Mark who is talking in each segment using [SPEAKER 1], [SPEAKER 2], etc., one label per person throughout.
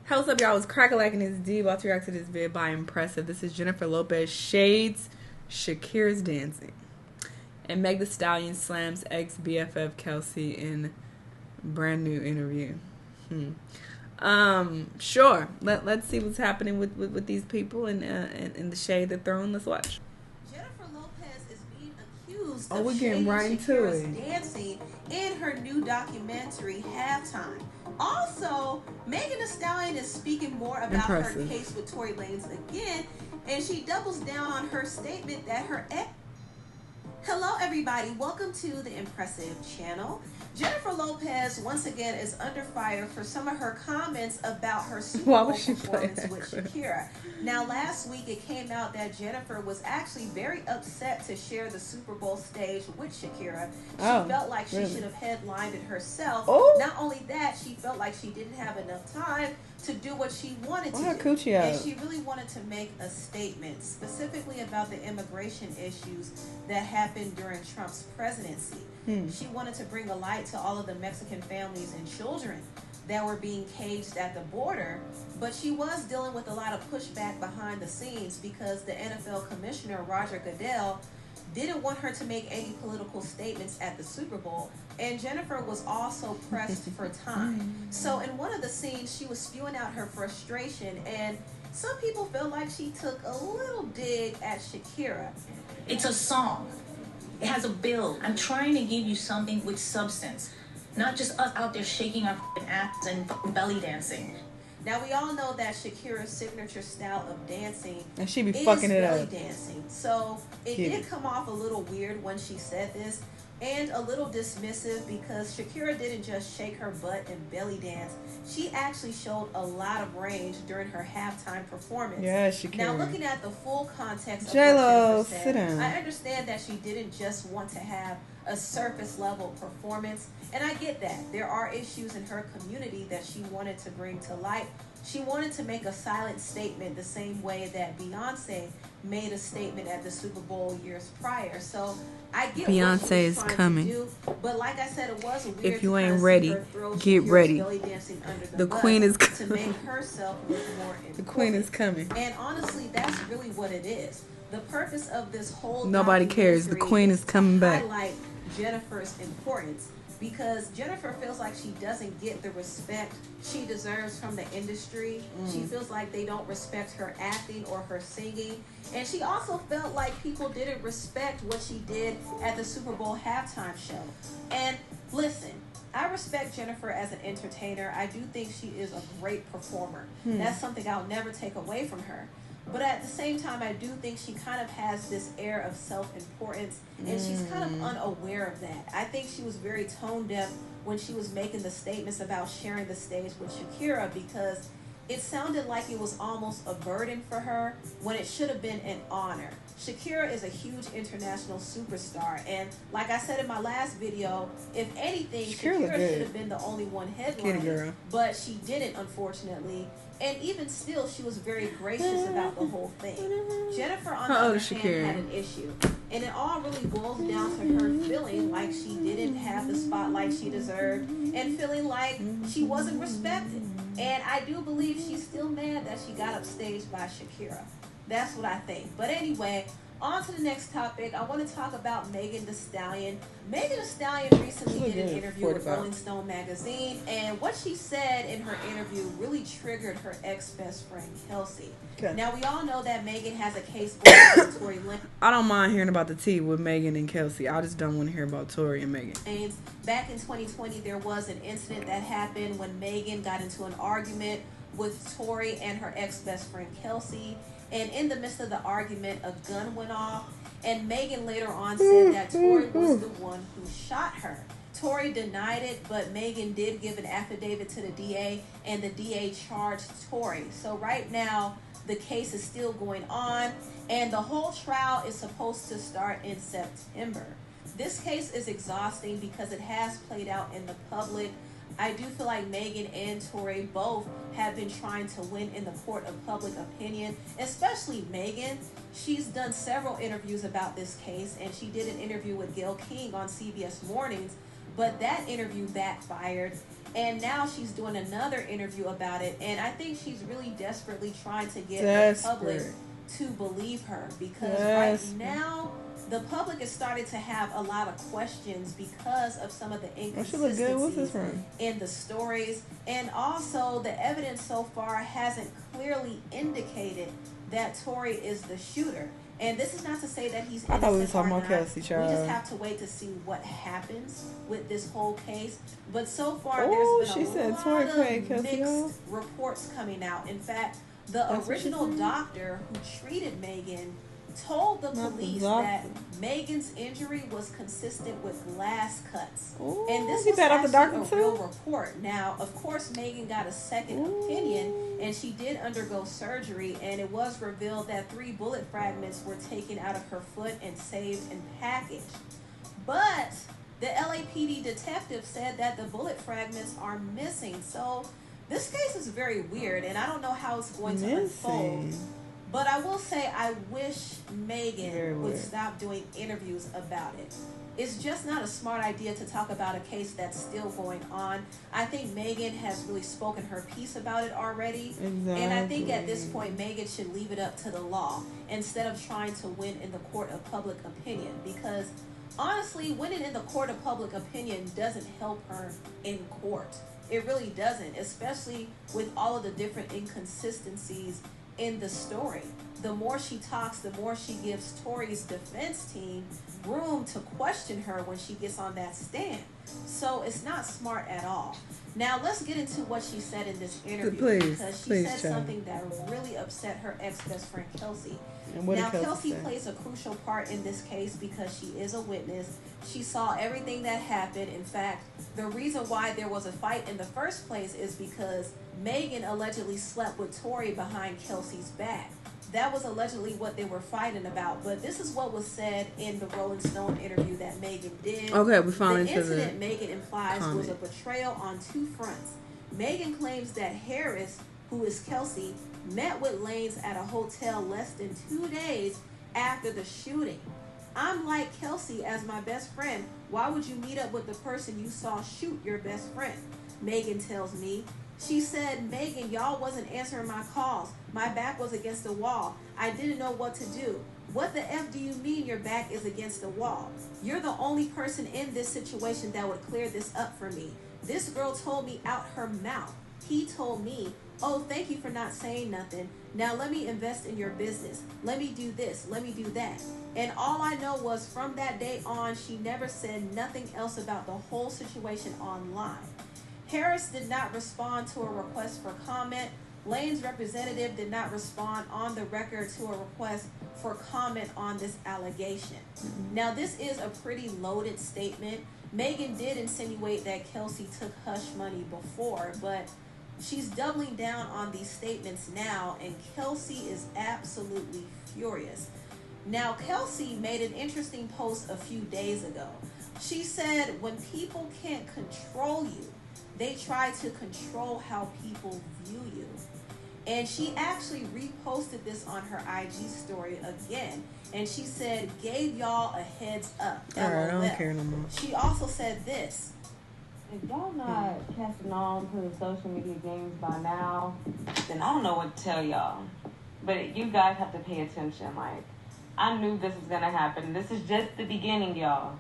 [SPEAKER 1] What's up, y'all? I was crack-a-lacking this D. About to react to this vid by Impressive. This is Jennifer Lopez shades Shakira's dancing. And Megan Thee Stallion slams ex-BFF Kelsey in brand new interview. Sure. Let's see what's happening with these people and the shade they're throwing. Let's watch.
[SPEAKER 2] Jennifer Lopez is being accused
[SPEAKER 1] we're
[SPEAKER 2] of
[SPEAKER 1] getting
[SPEAKER 2] shading
[SPEAKER 1] right into
[SPEAKER 2] Shakira's
[SPEAKER 1] it.
[SPEAKER 2] dancing in her new documentary, Halftime. Also, Megan Thee Stallion is speaking more about her case with Tory Lanez again, and she doubles down on her statement that her ex... Hello everybody, welcome to the Impressive channel. Jennifer Lopez once again is under fire for some of her comments about her Super Bowl performance with Shakira. Now last week it came out that Jennifer was actually very upset to share the Super Bowl stage with Shakira. She felt like she should have headlined it herself. Not only that, she felt like she didn't have enough time to do what she wanted to do. And she really wanted to make a statement specifically about the immigration issues that happened during Trump's presidency. She wanted to bring a light to all of the Mexican families and children that were being caged at the border, but she was dealing with a lot of pushback behind the scenes because the NFL commissioner, Roger Goodell, didn't want her to make any political statements at the Super Bowl, and Jennifer was also pressed for time. So in one of the scenes, she was spewing out her frustration, and some people feel like she took a little dig at Shakira.
[SPEAKER 3] It's a song. It has a build. I'm trying to give you something with substance, not just us out there shaking our ass and belly dancing.
[SPEAKER 2] Now we all know that Shakira's signature style of dancing
[SPEAKER 1] and she be fucking it
[SPEAKER 2] belly
[SPEAKER 1] up.
[SPEAKER 2] dancing. So it did come off a little weird when she said this, and a little dismissive because Shakira didn't just shake her butt and belly dance. She actually showed a lot of range during her halftime performance.
[SPEAKER 1] Yeah, Shakira.
[SPEAKER 2] Now looking at the full context of
[SPEAKER 1] J-Lo,
[SPEAKER 2] what Jennifer
[SPEAKER 1] sit
[SPEAKER 2] said,
[SPEAKER 1] down.
[SPEAKER 2] I understand that she didn't just want to have a surface level performance, and I get that. There are issues in her community that she wanted to bring to light. She wanted to make a silent statement the same way that Beyonce made a statement at the Super Bowl years prior. So I get
[SPEAKER 1] Beyonce is coming.
[SPEAKER 2] do, but like I said, it was weird.
[SPEAKER 1] If you ain't ready, get ready. The queen is coming.
[SPEAKER 2] To make herself look more important.
[SPEAKER 1] The queen is coming.
[SPEAKER 2] And honestly, that's really what it is. The purpose of this whole
[SPEAKER 1] nobody cares. The queen is coming back.
[SPEAKER 2] Highlight Jennifer's importance, because Jennifer feels like she doesn't get the respect she deserves from the industry. She feels like they don't respect her acting or her singing. And she also felt like people didn't respect what she did at the Super Bowl halftime show. And listen, I respect Jennifer as an entertainer. I do think she is a great performer. That's something I'll never take away from her. But at the same time, I do think she kind of has this air of self-importance, and she's kind of unaware of that. I think she was very tone-deaf when she was making the statements about sharing the stage with Shakira, because it sounded like it was almost a burden for her when it should have been an honor. Shakira is a huge international superstar, and like I said in my last video, if anything, Shakira should have been the only one headlining, but she didn't, unfortunately. And even still, she was very gracious about the whole thing. Jennifer, on the other hand, had an issue. And it all really boils down to her feeling like she didn't have the spotlight she deserved and feeling like she wasn't respected. And I do believe she's still mad that she got upstaged by Shakira. That's what I think. But anyway, on to the next topic. I want to talk about Megan Thee Stallion. Megan Thee Stallion recently did an interview with Rolling Stone magazine, and what she said in her interview really triggered her ex-best friend, Kelsey. Now, we all know that Megan has a case with Tory Lanez.
[SPEAKER 1] I don't mind hearing about the tea with Megan and Kelsey. I just don't want to hear about Tory and Megan.
[SPEAKER 2] And back in 2020, there was an incident that happened when Megan got into an argument with Tory and her ex-best friend, Kelsey. And in the midst of the argument, a gun went off, and Megan later on said that Tory was the one who shot her. Tory denied it, but Megan did give an affidavit to the DA, and the DA charged Tory. So right now, the case is still going on, and the whole trial is supposed to start in September. This case is exhausting because it has played out in the public. I do feel like Megan and Tory both have been trying to win in the court of public opinion, especially Megan. She's done several interviews about this case, and she did an interview with Gayle King on CBS Mornings, but that interview backfired. And now she's doing another interview about it. And I think she's really desperately trying to get the public to believe her. Because right now, the public is starting to have a lot of questions because of some of the inconsistencies in the stories. And also, the evidence so far hasn't clearly indicated that Tory is the shooter. And this is not to say that he's innocent. I thought we were talking about Kelsey, child. We just have to wait to see what happens with this whole case. But so far, there's been a lot of mixed reports coming out. In fact, the original doctor who treated Megan told the police that Megan's injury was consistent with glass cuts.
[SPEAKER 1] Ooh,
[SPEAKER 2] and this was actually a real report. Now, of course, Megan got a second opinion, and she did undergo surgery, and it was revealed that 3 bullet fragments were taken out of her foot and saved and packaged. But the LAPD detective said that the bullet fragments are missing. So this case is very weird, and I don't know how it's going to unfold. But I will say I wish Megan would stop doing interviews about it. It's just not a smart idea to talk about a case that's still going on. I think Megan has really spoken her piece about it already. Exactly. And I think at this point, Megan should leave it up to the law instead of trying to win in the court of public opinion. Because honestly, winning in the court of public opinion doesn't help her in court. It really doesn't, especially with all of the different inconsistencies in the story. The more she talks, the more she gives Tory's defense team room to question her when she gets on that stand. So it's not smart at all. Now let's get into what she said in this interview, because she said something that really upset her ex-best friend Kelsey. Now Kelsey plays a crucial part in this case because she is a witness. She saw everything that happened. In fact, the reason why there was a fight in the first place is because Megan allegedly slept with Tory behind Kelsey's back. That was allegedly what they were fighting about. But this is what was said in the Rolling Stone interview that Megan did.
[SPEAKER 1] Okay, we found
[SPEAKER 2] the incident Megan implies was a betrayal on 2 fronts. Megan claims that Harris, who is Kelsey, met with Lanes at a hotel less than 2 days after the shooting. I'm like Kelsey as my best friend. Why would you meet up with the person you saw shoot your best friend? Megan tells me. She said, Megan, y'all wasn't answering my calls. My back was against the wall. I didn't know what to do. What the F do you mean your back is against the wall? You're the only person in this situation that would clear this up for me. This girl told me out her mouth. He told me, oh, thank you for not saying nothing. Now let me invest in your business. Let me do this. Let me do that. And all I know was from that day on, she never said nothing else about the whole situation online. Harris did not respond to a request for comment. Lane's representative did not respond on the record to a request for comment on this allegation. Now, this is a pretty loaded statement. Megan did insinuate that Kelsey took hush money before, but she's doubling down on these statements now, and Kelsey is absolutely furious. Now, Kelsey made an interesting post a few days ago. She said, when people can't control you, they try to control how people view you. And she actually reposted this on her IG story again. And she said, gave y'all a heads up.
[SPEAKER 1] Alright, I don't care no more.
[SPEAKER 2] She also said this.
[SPEAKER 4] If y'all not catching on to the social media games by now, then I don't know what to tell y'all. But you guys have to pay attention. Like, I knew this was going to happen. This is just the beginning, y'all.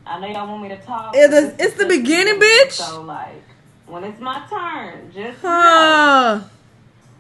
[SPEAKER 4] I know y'all want me to talk.
[SPEAKER 1] It's the beginning, bitch.
[SPEAKER 4] So, like, when it's my turn, just know,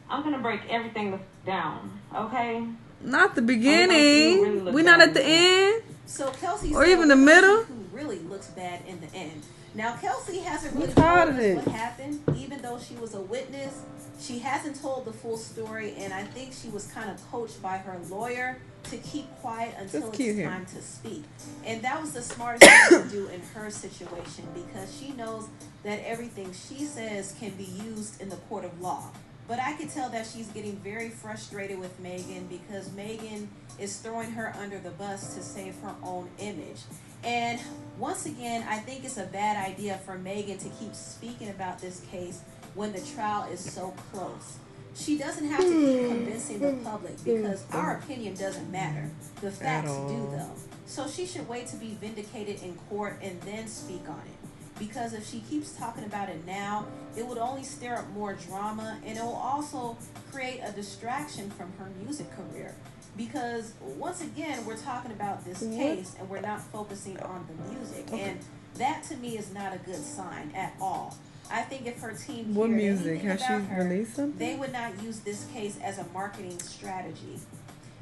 [SPEAKER 4] I'm going to break everything down, okay?
[SPEAKER 1] Not the beginning. We're not at the end.
[SPEAKER 2] So Kelsey
[SPEAKER 1] or even the middle.
[SPEAKER 2] Who really looks bad in the end. Now, Kelsey hasn't really told us what happened, even though she was a witness. She hasn't told the full story, and I think she was kind of coached by her lawyer to keep quiet until it's time to speak. And that was the smartest thing to do in her situation, because she knows that everything she says can be used in the court of law. But I can tell that she's getting very frustrated with Megan because Megan is throwing her under the bus to save her own image. And once again, I think it's a bad idea for Megan to keep speaking about this case when the trial is so close. She doesn't have to keep convincing the public because our opinion doesn't matter. The facts do, though. So she should wait to be vindicated in court and then speak on it. because if she keeps talking about it now, it would only stir up more drama, and it will also create a distraction from her music career. Because once again, we're talking about this case and we're not focusing on the music, and that to me is not a good sign at all. I think if her team
[SPEAKER 1] What
[SPEAKER 2] cared
[SPEAKER 1] music?
[SPEAKER 2] anything
[SPEAKER 1] Has she
[SPEAKER 2] about her,
[SPEAKER 1] released something?
[SPEAKER 2] they would not use this case as a marketing strategy.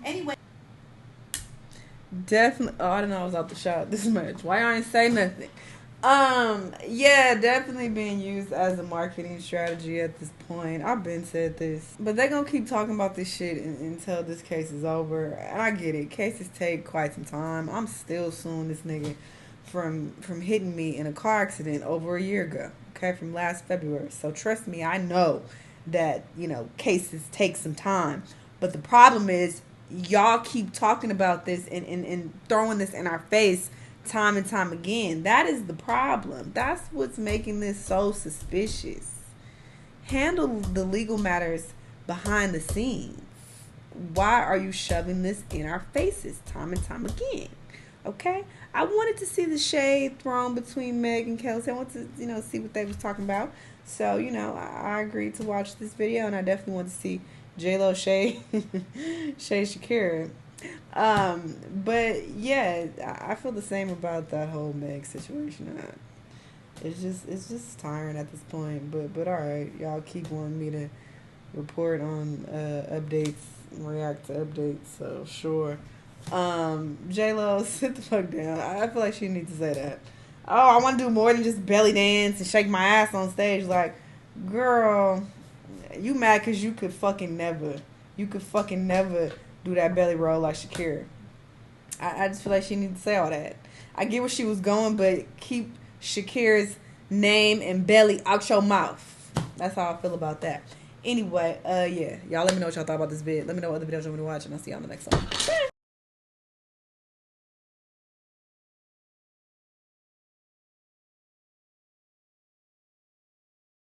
[SPEAKER 2] Anyway.
[SPEAKER 1] Definitely. Oh, I didn't know I was out the shot this much. Why y'all ain't say nothing? Yeah, definitely being used as a marketing strategy at this point. I've been said this, but they gonna keep talking about this shit until this case is over. And I get it. Cases take quite some time. I'm still suing this nigga from hitting me in a car accident over a year ago. Okay, from last February. So trust me, I know that, you know, cases take some time. But the problem is y'all keep talking about this and throwing this in our face time and time again. That is the problem. That's what's making this so suspicious. Handle the legal matters behind the scenes. Why are you shoving this in our faces time and time again? Okay? I wanted to see the shade thrown between Meg and Kelsey. I wanted to, you know, see what they was talking about. So, you know, I agreed to watch this video, and I definitely want to see J-Lo shade Shakira. But yeah, I feel the same about that whole Meg situation. It's just tiring at this point. But all right, y'all keep wanting me to report on updates, react to updates. So sure. J-Lo, sit the fuck down. I feel like she needs to say that. Oh, I want to do more than just belly dance and shake my ass on stage. Like, girl, you mad because you could fucking never do that belly roll like Shakira. I just feel like she needs to say all that. I get where she was going, but keep Shakira's name and belly out your mouth. That's how I feel about that. Anyway, yeah. Y'all let me know what y'all thought about this vid. Let me know what other videos you want me to watch, and I'll see y'all on the next one.